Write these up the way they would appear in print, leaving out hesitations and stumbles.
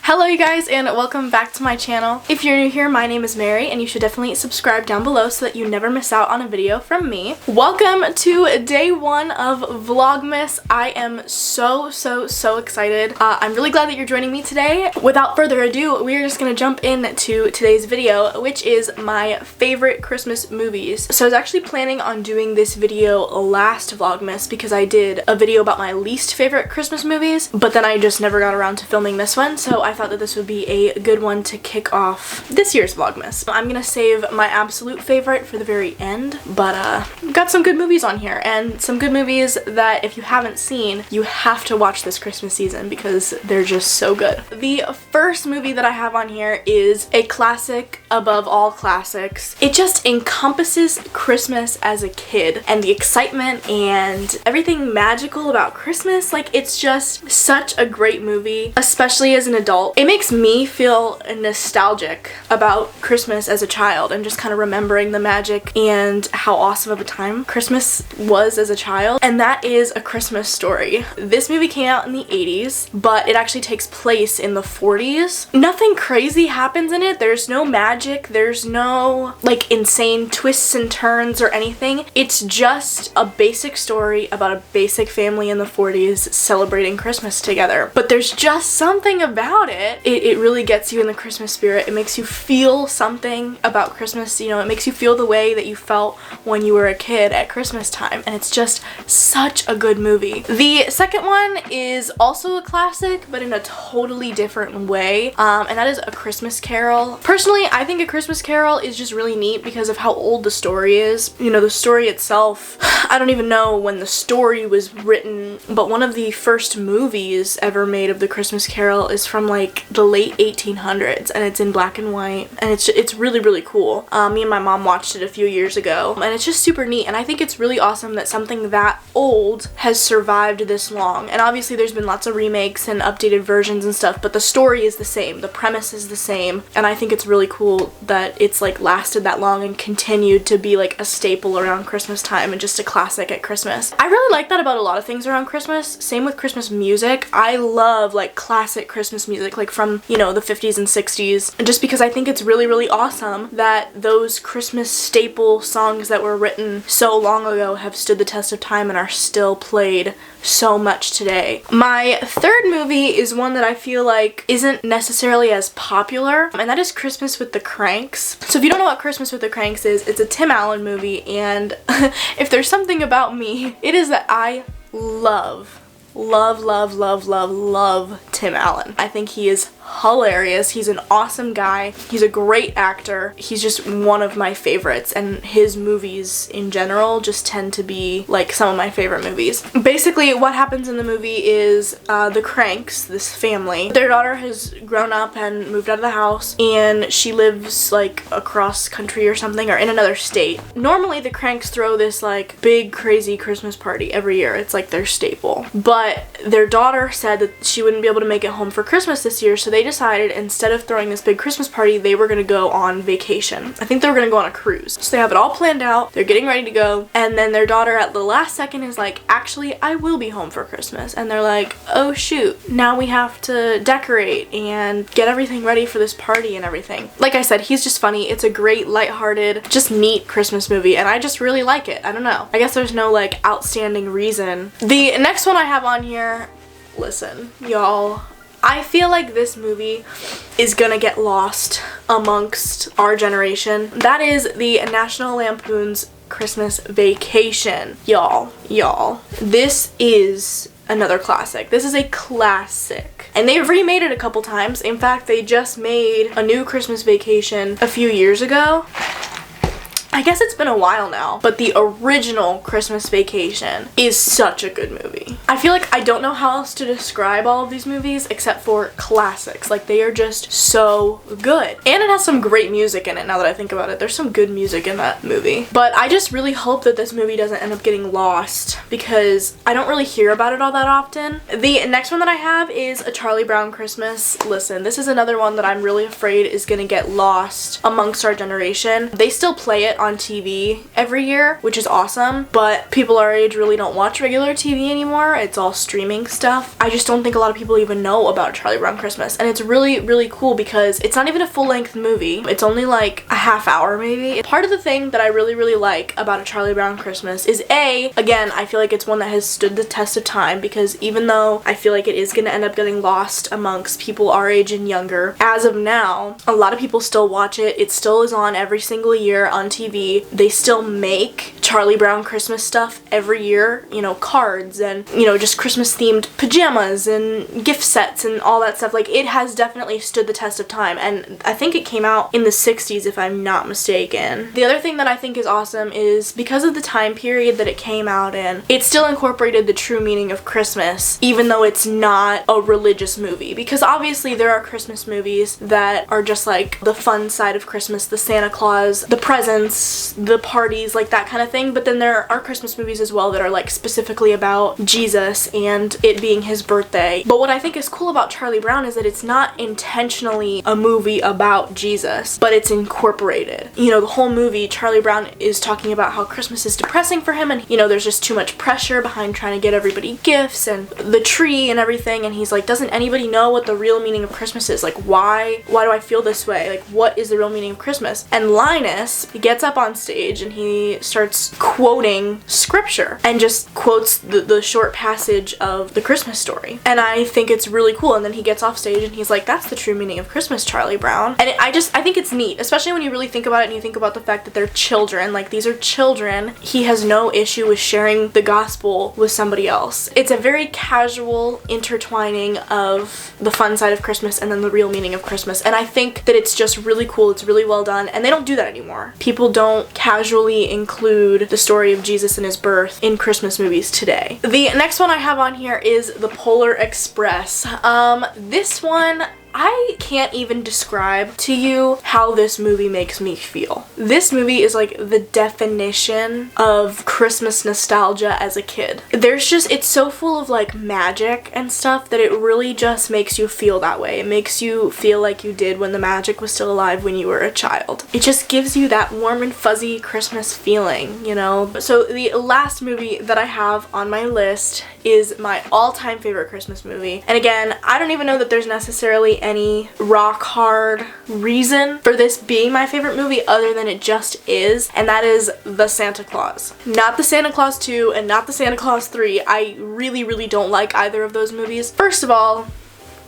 Hello you guys and welcome back to my channel. If you're new here, my name is Mary and you should definitely subscribe down below so that you never miss out on a video from me. Welcome to day one of Vlogmas. I am so excited. I'm really glad that you're joining me today. Without further ado, we are just gonna jump into today's video, which is my favorite Christmas movies. So I was actually planning on doing this video last Vlogmas because I did a video about my least favorite Christmas movies, but then I just never got around to filming this one, so I thought that this would be a good one to kick off this year's Vlogmas. I'm gonna save my absolute favorite for the very end, but got some good movies on here, and some good movies that if you haven't seen, you have to watch this Christmas season because they're just so good. The first movie that I have on here is a classic above all classics. It just encompasses Christmas as a kid and the excitement and everything magical about Christmas. Like, it's just such a great movie, especially as an adult. It makes me feel nostalgic about Christmas as a child and just kind of remembering the magic and how awesome of a time Christmas was as a child, and that is A Christmas Story. This movie came out in the 80s, but it actually takes place in the 40s. Nothing crazy happens in it. There's no magic. There's no like insane twists and turns or anything. It's just a basic story about a basic family in the 40s celebrating Christmas together. But there's just something about it. It really gets you in the Christmas spirit. It makes you feel something about Christmas. You know, it makes you feel the way that you felt when you were a kid at Christmas time, and it's just such a good movie. The second one is also a classic, but in a totally different way, and that is A Christmas Carol. Personally, I think A Christmas Carol is just really neat because of how old the story is. You know, the story itself, I don't even know when the story was written, but one of the first movies ever made of The Christmas Carol is from like the late 1800s, and it's in black and white, and it's really cool. Me and my mom watched it a few years ago, and it's just super neat, and I think it's really awesome that something that old has survived this long. And obviously there's been lots of remakes and updated versions and stuff, but the story is the same, the premise is the same, and I think it's really cool that it's like lasted that long and continued to be like a staple around Christmas time and just a classic at Christmas. I really like that about a lot of things around Christmas. Same with Christmas music. I love like classic Christmas music, like from, you know, the 50s and 60s, just because I think it's really awesome that those Christmas staple songs that were written so long ago have stood the test of time and are still played so much today. My third movie is one that I feel like isn't necessarily as popular, and that is Christmas with the Cranks. So if you don't know what Christmas with the Cranks is, it's a Tim Allen movie, and if there's something about me, it is that I love Tim Allen. I think he is hilarious. He's an awesome guy. He's a great actor. He's just one of my favorites, and his movies in general just tend to be like some of my favorite movies. Basically what happens in the movie is the Cranks, this family, their daughter has grown up and moved out of the house, and she lives like across country or something, or in another state. Normally the Cranks throw this like big crazy Christmas party every year. It's like their staple, but their daughter said that she wouldn't be able to make it home for Christmas this year, so they decided instead of throwing this big Christmas party, they were gonna go on vacation. I think they were gonna go on a cruise. So they have it all planned out, they're getting ready to go, and then their daughter at the last second is like, actually, I will be home for Christmas. And they're like, oh shoot, now we have to decorate and get everything ready for this party and everything. Like I said, he's just funny. It's a great, lighthearted, just neat Christmas movie, and I just really like it. I don't know. I guess there's no like outstanding reason. The next one I have on here, listen, y'all, I feel like this movie is gonna get lost amongst our generation. That is the National Lampoon's Christmas Vacation. Y'all, this is another classic. This is a classic, and they've remade it a couple times. In fact, they just made a new Christmas Vacation a few years ago. I guess it's been a while now, but the original Christmas Vacation is such a good movie. I feel like I don't know how else to describe all of these movies except for classics. Like, they are just so good. And it has some great music in it now that I think about it. There's some good music in that movie. But I just really hope that this movie doesn't end up getting lost because I don't really hear about it all that often. The next one that I have is A Charlie Brown Christmas. Listen, this is another one that I'm really afraid is gonna get lost amongst our generation. They still play it on TV every year, which is awesome, but people our age really don't watch regular TV anymore. It's all streaming stuff. I just don't think a lot of people even know about Charlie Brown Christmas, and it's really, really cool because it's not even a full-length movie. It's only like a half hour maybe. Part of the thing that I really, really like about a Charlie Brown Christmas is again, I feel like it's one that has stood the test of time, because even though I feel like it is going to end up getting lost amongst people our age and younger, as of now, a lot of people still watch it. It still is on every single year on TV. They still make Charlie Brown Christmas stuff every year, you know, cards and, you know, just Christmas themed pajamas and gift sets and all that stuff. Like, it has definitely stood the test of time, and I think it came out in the 60s if I'm not mistaken. The other thing that I think is awesome is because of the time period that it came out in, it still incorporated the true meaning of Christmas, even though it's not a religious movie, because obviously there are Christmas movies that are just like the fun side of Christmas, the Santa Claus, the presents, the parties, like that kind of thing, but then there are Christmas movies as well that are like specifically about Jesus and it being his birthday. But what I think is cool about Charlie Brown is that it's not intentionally a movie about Jesus, but it's incorporated. You know, the whole movie, Charlie Brown is talking about how Christmas is depressing for him, and you know, there's just too much pressure behind trying to get everybody gifts and the tree and everything, and he's like, doesn't anybody know what the real meaning of Christmas is? Like, why do I feel this way? Like, what is the real meaning of Christmas? And Linus gets up on stage and he starts quoting scripture and just quotes the short passage of the Christmas story, and I think it's really cool. And then he gets off stage and he's like, that's the true meaning of Christmas, Charlie Brown. And I think it's neat, especially when you really think about it and you think about the fact that they're children. Like, these are children. He has no issue with sharing the gospel with somebody else. It's a very casual intertwining of the fun side of Christmas and then the real meaning of Christmas, and I think that it's just really cool. It's really well done, and they don't do that anymore. People don't casually include the story of Jesus and his birth in Christmas movies today. The next one I have on here is The Polar Express. This one, I can't even describe to you how this movie makes me feel. This movie is like the definition of Christmas nostalgia as a kid. It's so full of like magic and stuff that it really just makes you feel that way. It makes you feel like you did when the magic was still alive when you were a child. It just gives you that warm and fuzzy Christmas feeling, you know? So the last movie that I have on my list is my all-time favorite Christmas movie. And again, I don't even know that there's necessarily any rock hard reason for this being my favorite movie other than it just is, and that is The Santa Claus. Not the Santa Claus 2 and not the Santa Claus 3. I really, really don't like either of those movies. First of all,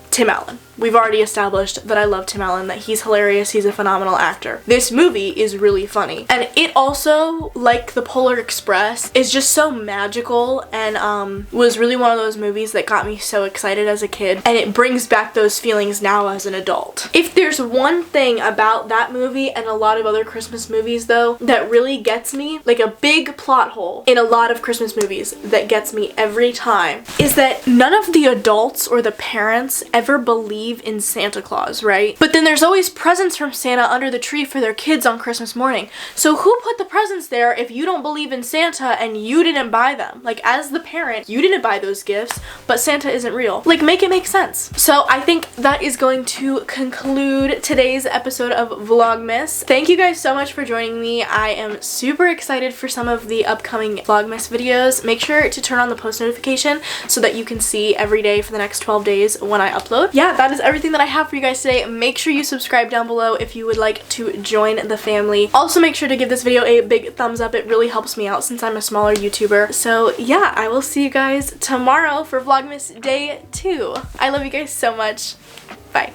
Tim Allen. We've already established that I love Tim Allen, that he's hilarious, he's a phenomenal actor. This movie is really funny. And it also, like The Polar Express, is just so magical and was really one of those movies that got me so excited as a kid, and it brings back those feelings now as an adult. If there's one thing about that movie and a lot of other Christmas movies though that really gets me, like a big plot hole in a lot of Christmas movies that gets me every time, is that none of the adults or the parents ever believe in Santa Claus, right? But then there's always presents from Santa under the tree for their kids on Christmas morning. So who put the presents there if you don't believe in Santa and you didn't buy them? Like, as the parent, you didn't buy those gifts, but Santa isn't real. Like, make it make sense. So I think that is going to conclude today's episode of Vlogmas. Thank you guys so much for joining me. I am super excited for some of the upcoming Vlogmas videos. Make sure to turn on the post notification so that you can see every day for the next 12 days when I upload. Yeah, that is everything that I have for you guys today. Make sure you subscribe down below if you would like to join the family. Also, make sure to give this video a big thumbs up. It really helps me out since I'm a smaller YouTuber. So yeah, I will see you guys tomorrow for Vlogmas Day 2. I love you guys so much. Bye.